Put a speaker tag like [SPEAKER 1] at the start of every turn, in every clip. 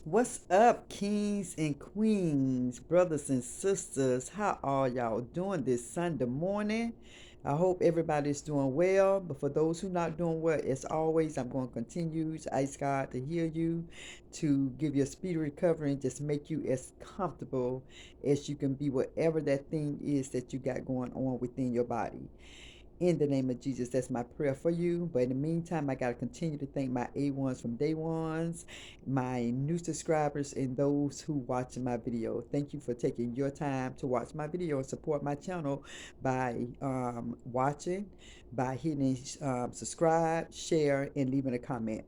[SPEAKER 1] What's up, kings and queens, brothers and sisters? How are y'all doing this Sunday morning? I hope everybody's doing well. But for those who not doing well, as always, I'm going to continue to ask God to heal you, to give you a speedy recovery, and just make you as comfortable as you can be, whatever that thing is that you got going on within your body. In the name of Jesus, that's my prayer for you. But in the meantime, I got to continue to thank my A1s from day ones, my new subscribers, and those who watch my video. Thank you for taking your time to watch my video and support my channel by watching, by hitting subscribe, share, and leaving a comment.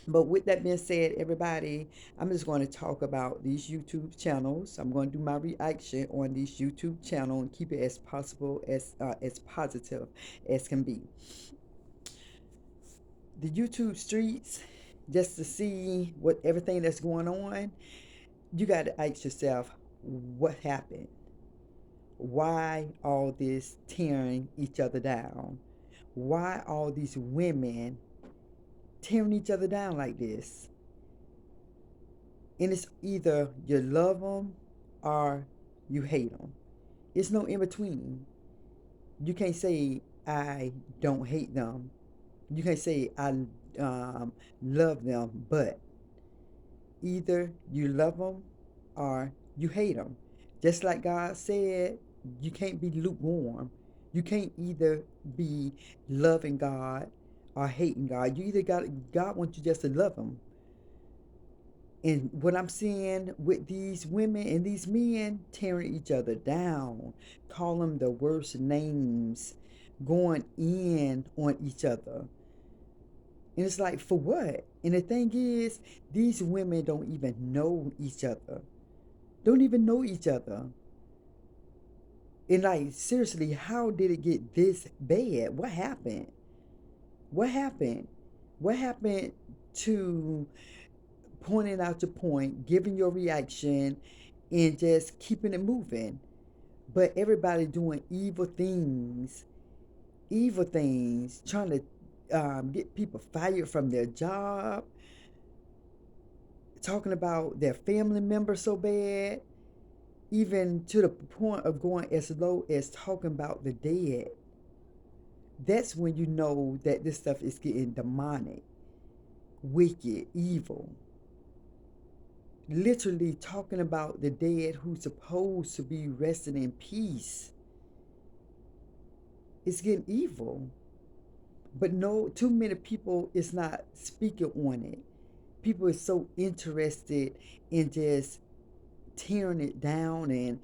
[SPEAKER 1] But with that being said, everybody, I'm just going to talk about these YouTube channels. I'm going to do my reaction on these YouTube channel and keep it as possible as positive as can be. The YouTube streets, just to see what everything that's going on, you got to ask yourself, what happened? Why all this tearing each other down? Why all these women tearing each other down like this? And it's either you love them or you hate them. It's no in between. You can't say I don't hate them. You can't say I love them, but either you love them or you hate them. Just like God said, you can't be lukewarm. You can't either be loving God or hating God. You either got God wants you just to love Him. And what I'm seeing with these women and these men tearing each other down, calling them the worst names, going in on each other. And it's like, for what? And the thing is, these women don't even know each other. Don't even know each other. And like, seriously, how did it get this bad? What happened? What happened? What happened to pointing out your point, giving your reaction, and just keeping it moving? But everybody doing evil things, trying to get people fired from their job, talking about their family members so bad, even to the point of going as low as talking about the dead. That's when you know that this stuff is getting demonic, wicked, evil. Literally talking about the dead who's supposed to be resting in peace. It's getting evil. But no, too many people is not speaking on it. People are so interested in just tearing it down and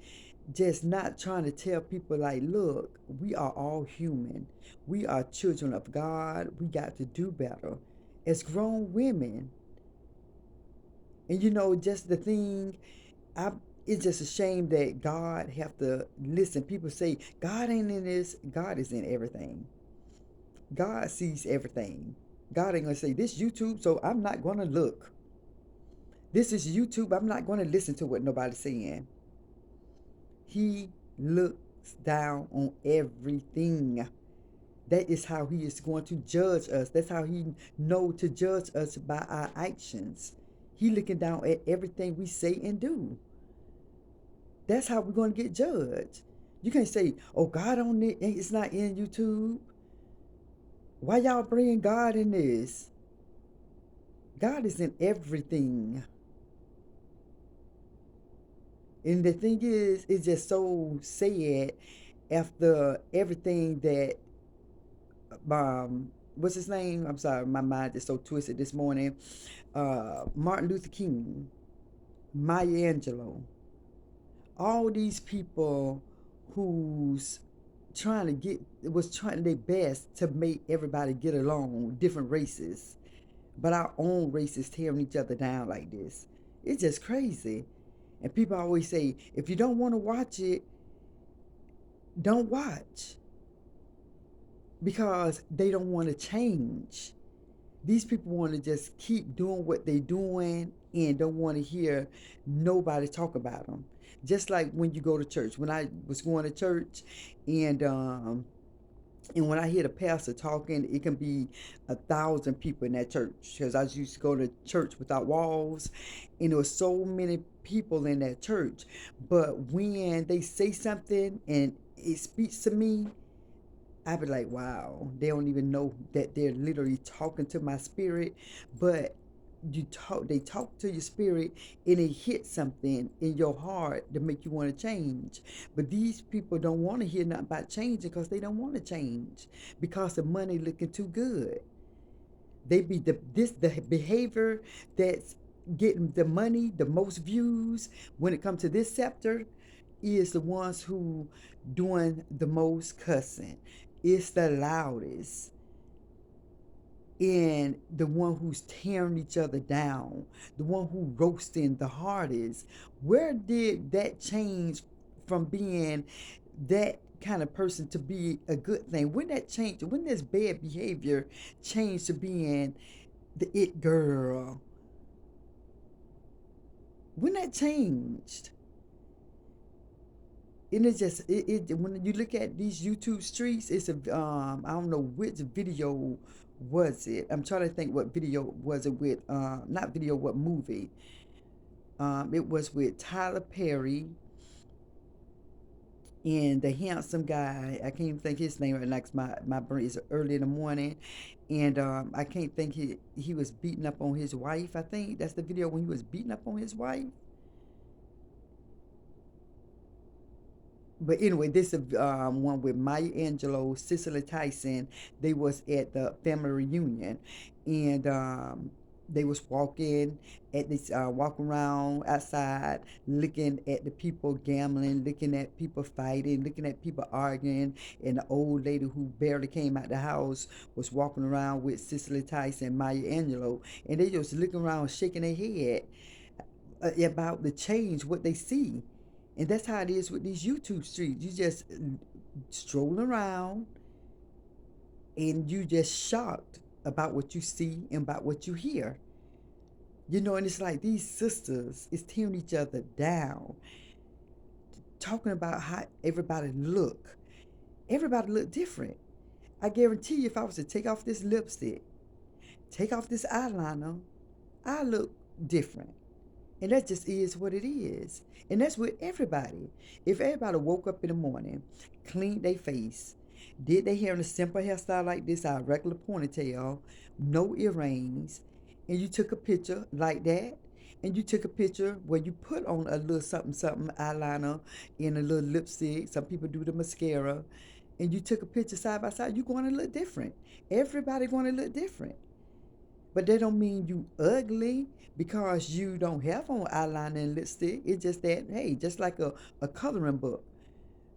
[SPEAKER 1] just not trying to tell people, like, look, we are all human. We are children of God. We got to do better as grown women. And just the thing, I it's just a shame that God have to listen. People say God ain't in this. God is in everything. God sees everything. God ain't gonna say this YouTube, so I'm not gonna look. This is YouTube. I'm not gonna listen to what nobody's saying. He looks down on everything. That is how he is going to judge us. That's how he know to judge us, by our actions. He looking down at everything we say and do. That's how we're going to get judged. You can't say, "Oh, God on it. It's not in YouTube." Why y'all bring God in this? God is in everything. And the thing is, it's just so sad after everything that what's his name? I'm sorry, my mind is so twisted this morning. Martin Luther King, Maya Angelou, all these people who's trying to get was trying their best to make everybody get along, different races, but our own race is tearing each other down like this. It's just crazy. And people always say, if you don't want to watch it, don't watch, because they don't want to change. These people want to just keep doing what they're doing and don't want to hear nobody talk about them. Just like when you go to church. When I was going to church, and And when I hear the pastor talking, it can be 1,000 people in that church. Because I used to go to church without walls, and there was so many people in that church. But when they say something and it speaks to me, I be like, wow, they don't even know that they're literally talking to my spirit. But they talk to your spirit, and it hits something in your heart to make you want to change. But these people don't want to hear nothing about changing because they don't want to change because the money looking too good. They be the behavior that's getting the money, the most views when it comes to this sector is the ones who doing the most cussing. It's the loudest, and the one who's tearing each other down, the one who roasting the hardest. Where did that change from being that kind of person to be a good thing? When that changed, when this bad behavior changed to being the it girl, when that changed? And it's just when you look at these YouTube streets, it's a I don't know which video was it. I'm trying to think what video was it with. Not video, what movie? It was with Tyler Perry and the handsome guy. I can't even think his name right now 'cause my brain is early in the morning, and I can't think he was beating up on his wife. I think that's the video when he was beating up on his wife. But anyway, this is one with Maya Angelou, Cicely Tyson. They was at the family reunion, and they was walking at this walking around outside, looking at the people gambling, looking at people fighting, looking at people arguing, and the old lady who barely came out the house was walking around with Cicely Tyson, Maya Angelou, and they just looking around, shaking their head about the change, what they see. And that's how it is with these YouTube streets. You just strolling around and you just shocked about what you see and about what you hear. And it's like these sisters is tearing each other down, talking about how everybody look. Everybody look different. I guarantee you if I was to take off this lipstick, take off this eyeliner, I look different. And that just is what it is. And that's with everybody. If everybody woke up in the morning, cleaned their face, did their hair in a simple hairstyle like this, our regular ponytail, no earrings, and you took a picture like that, and you took a picture where you put on a little something something eyeliner and a little lipstick. Some people do the mascara, and you took a picture side by side, you're going to look different. Everybody going to look different. But that don't mean you ugly because you don't have on eyeliner and lipstick. It's just that, hey, just like a coloring book.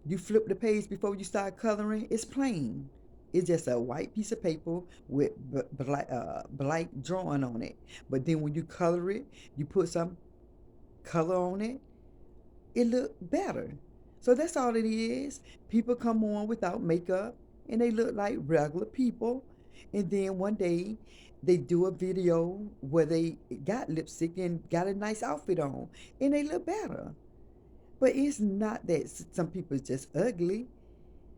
[SPEAKER 1] You flip the page before you start coloring, it's plain. It's just a white piece of paper with black drawing on it. But then when you color it, you put some color on it, it look better. So that's all it is. People come on without makeup and they look like regular people. And then one day they do a video where they got lipstick and got a nice outfit on and they look better. But it's not that some people is just ugly.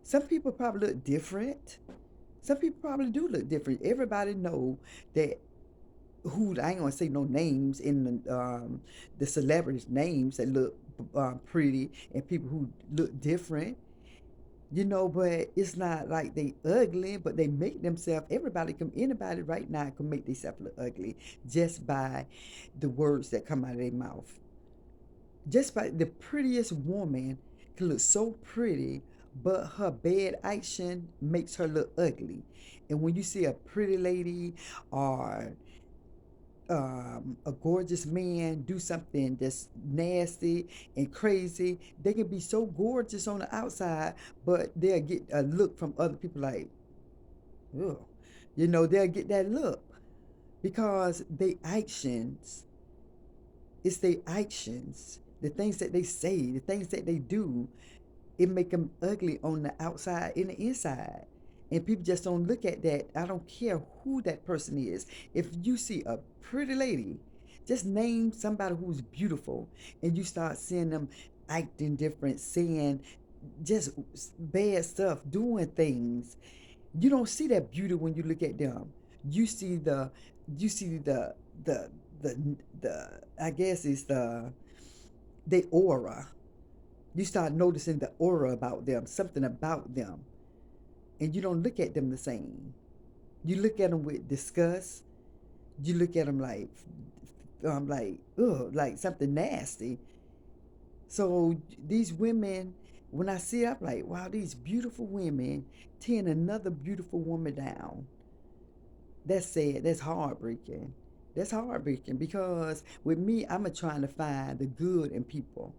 [SPEAKER 1] Some people probably look different. Some people probably do look different. Everybody know that who I ain't gonna say no names in the celebrities' names that look pretty and people who look different. But it's not like they ugly, but they make themselves. Anybody right now can make themselves look ugly just by the words that come out of their mouth. Just by the prettiest woman can look so pretty, but her bad action makes her look ugly. And when you see a pretty lady or a gorgeous man do something that's nasty and crazy, they can be so gorgeous on the outside, but they'll get a look from other people like, ugh. They'll get that look because it's their actions, the things that they say, the things that they do, it make them ugly on the outside and the inside. And people just don't look at that. I don't care who that person is. If you see a pretty lady, just name somebody who's beautiful, and you start seeing them acting different, saying just bad stuff, doing things. You don't see that beauty when you look at them. You see the you see the the the I guess it's the aura. You start noticing the aura about them, something about them, and you don't look at them the same. You look at them with disgust. You look at them like, ugh, like something nasty. So these women, when I see it, I'm like, wow, these beautiful women tearing another beautiful woman down. That's sad. That's heartbreaking. That's heartbreaking because with me, I'm trying to find the good in people.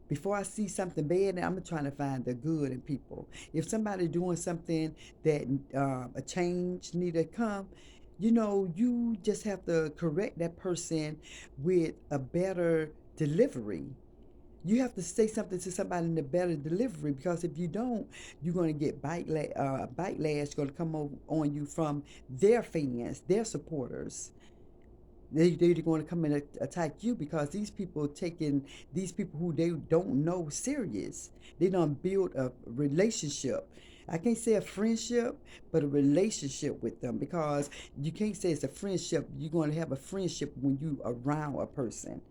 [SPEAKER 1] Before I see something bad, I'm trying to find the good in people. If somebody doing something that a change need to come, you just have to correct that person with a better delivery. You have to say something to somebody in a better delivery because if you don't, you're going to get backlash going to come on you from their fans, their supporters. They're going to come and attack you because these people taking these people who they don't know serious. They don't build a relationship. I can't say a friendship, but a relationship with them because you can't say it's a friendship. You're going to have a friendship when you around a person.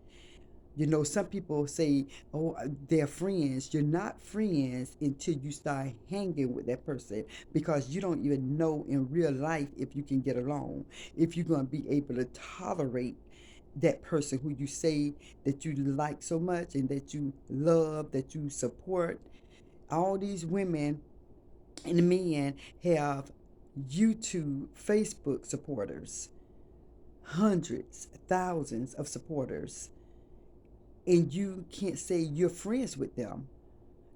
[SPEAKER 1] Some people say, oh, they're friends. You're not friends until you start hanging with that person because you don't even know in real life if you can get along, if you're going to be able to tolerate that person who you say that you like so much and that you love, that you support. All these women and men have YouTube, Facebook supporters, hundreds, thousands of supporters, and you can't say you're friends with them.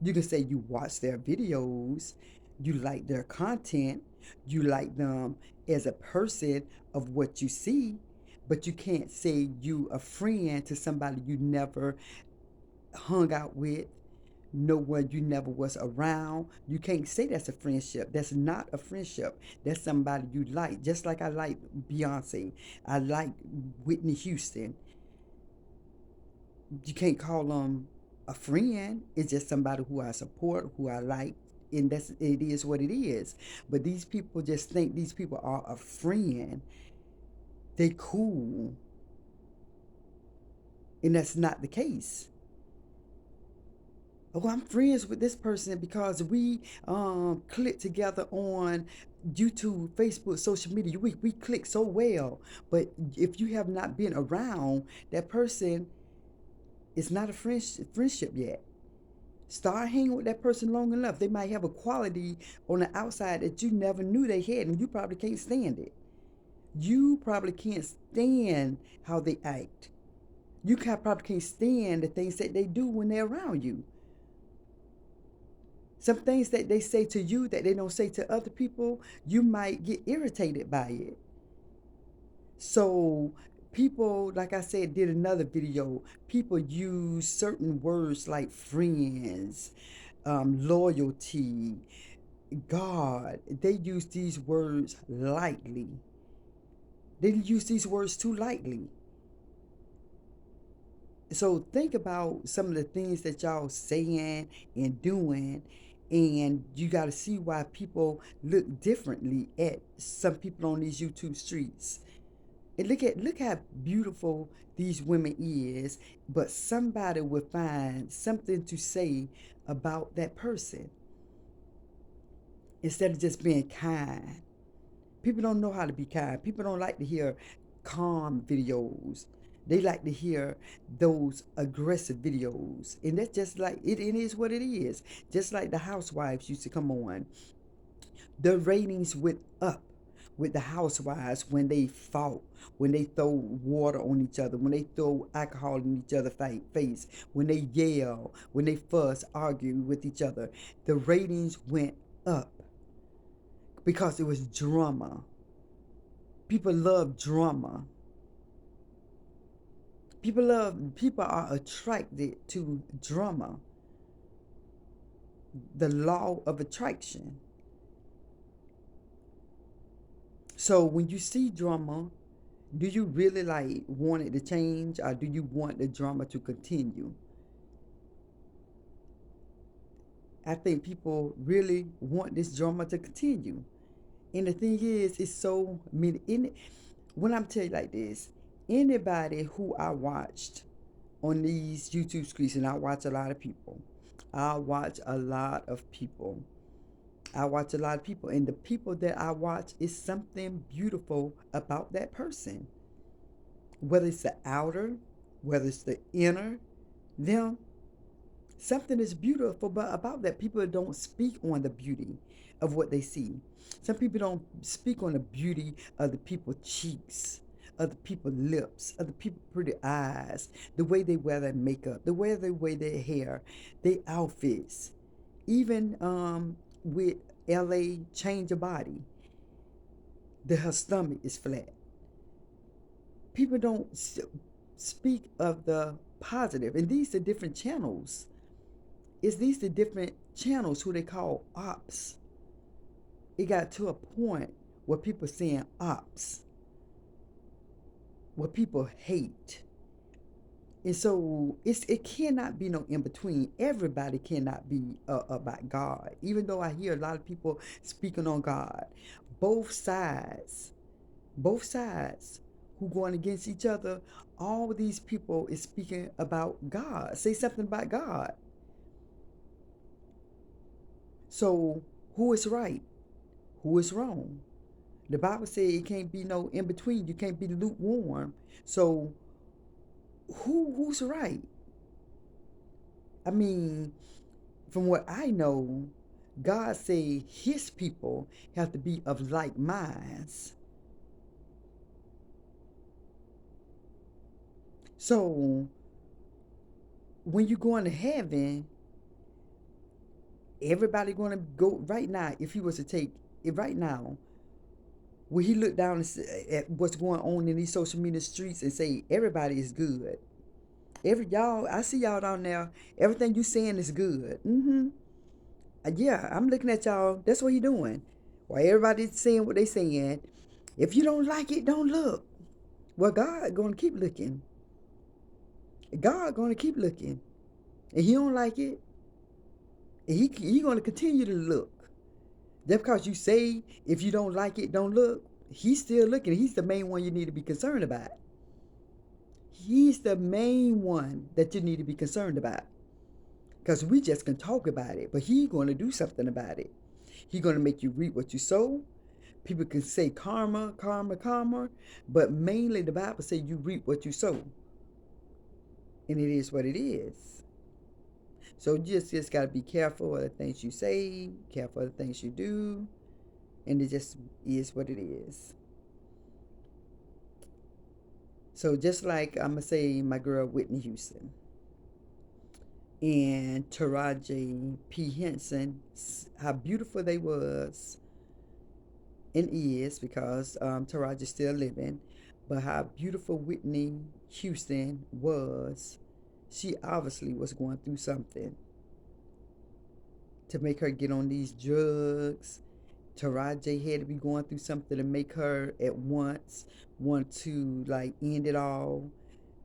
[SPEAKER 1] You can say you watch their videos, you like their content, you like them as a person of what you see, but you can't say you a friend to somebody you never hung out with, no one you never was around. You can't say that's a friendship. That's not a friendship. That's somebody you like. Just like I like Beyonce. I like Whitney Houston. You can't call them a friend. It's just somebody who I support, who I like, and it is what it is. But these people just think these people are a friend. They cool, and that's not the case. Oh, I'm friends with this person because we click together on YouTube, Facebook, social media. We click so well. But if you have not been around that person, it's not a friendship yet. Start hanging with that person long enough. They might have a quality on the outside that you never knew they had, and you probably can't stand it. You probably can't stand how they act. Probably can't stand the things that they do when they're around you. Some things that they say to you that they don't say to other people, you might get irritated by it. So people, like I said, did another video. People use certain words like friends, loyalty, God. They use these words lightly. They use these words too lightly. So think about some of the things that y'all saying and doing, and you got to see why people look differently at some people on these YouTube streets. And look how beautiful these women is, but somebody will find something to say about that person instead of just being kind. People don't know how to be kind. People don't like to hear calm videos. They like to hear those aggressive videos. And that's just like it is what it is. Just like the housewives used to come on. The ratings went up with the housewives when they fought, when they throw water on each other, when they throw alcohol in each other's face, when they yell, when they fuss, argue with each other. The ratings went up because it was drama. People love drama. People are attracted to drama, the law of attraction. So when you see drama, do you really like want it to change or do you want the drama to continue? I think people really want this drama to continue. And the thing is, it's so many. When I'm telling you like this, anybody who I watched on these YouTube screens, and I watch a lot of people, I watch a lot of people. I watch a lot of people, and the people that I watch is something beautiful about that person. Whether it's the outer, whether it's the inner, them, something is beautiful but about that. People don't speak on the beauty of what they see. Some people don't speak on the beauty of the people's cheeks, of the people's lips, of the people's pretty eyes, the way they wear their makeup, the way they wear their hair, their outfits. Even with LA change of body, her stomach is flat. People don't speak of the positive, and these are different channels. Is these the different channels who they call ops? It got to a point where people saying ops, where people hate. And so it cannot be no in between. Everybody cannot be about God. Even though I hear a lot of people speaking on God, both sides, both sides who going against each other, all these people is speaking about God. Say something about God. So who is right? Who is wrong? The Bible says it can't be no in between. You can't be lukewarm. So who's right? I mean, from what I know, God say his people have to be of like minds. So when you go into heaven, everybody gonna go right now. If he was to take it right now, will he look down at what's going on in these social media streets and say everybody is good? Every y'all, I see y'all down there. Everything you saying is good. Mm-hmm. Yeah, I'm looking at y'all. That's what he doing. While everybody's saying what they saying, if you don't like it, don't look. Well, God gonna keep looking. God gonna keep looking, and He don't like it. And he gonna continue to look. Just because you say if you don't like it, don't look. He's still looking. He's the main one you need to be concerned about. He's the main one that you need to be concerned about. Because we just can talk about it, but He's going to do something about it. He's going to make you reap what you sow. People can say karma, karma, karma, but mainly the Bible says you reap what you sow. And it is what it is. So you just got to be careful of the things you say, careful of the things you do, and it just is what it is. So just like I'm going to say my girl Whitney Houston and Taraji P. Henson, how beautiful they was and is because Taraji's still living, but how beautiful Whitney Houston was, she obviously was going through something to make her get on these drugs. Taraji had to be going through something to make her at once want to like end it all.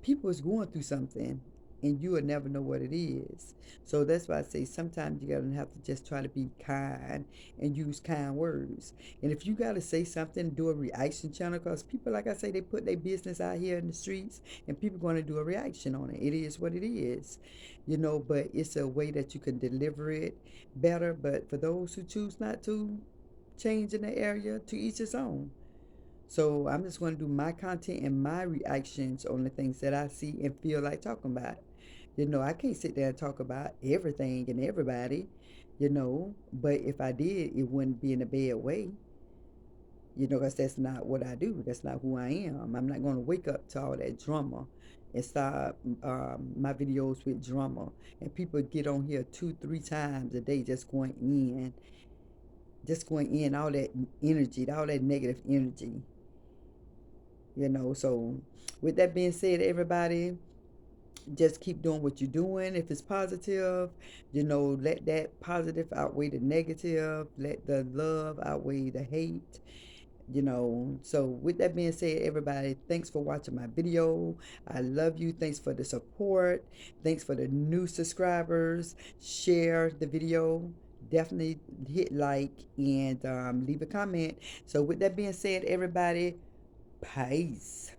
[SPEAKER 1] People is going through something and you will never know what it is. So that's why I say sometimes you gotta have to just try to be kind and use kind words. And if you gotta say something, do a reaction channel because people, like I say, they put their business out here in the streets and people gonna do a reaction on it. It is what it is, but it's a way that you can deliver it better. But for those who choose not to change in the area, to each his own. So I'm just going to do my content and my reactions on the things that I see and feel like talking about. I can't sit there and talk about everything and everybody, but if I did, it wouldn't be in a bad way, because that's not what I do. That's not who I am. I'm not going to wake up to all that drama and start my videos with drama. And people get on here 2, 3 times a day just going in all that energy, all that negative energy. So with that being said, everybody, just keep doing what you're doing. If it's positive, let that positive outweigh the negative, let the love outweigh the hate. So with that being said, everybody, thanks for watching my video. I love you. Thanks for the support. Thanks for the new subscribers. Share the video. definitely hit like and leave a comment. So with that being said, everybody, peace.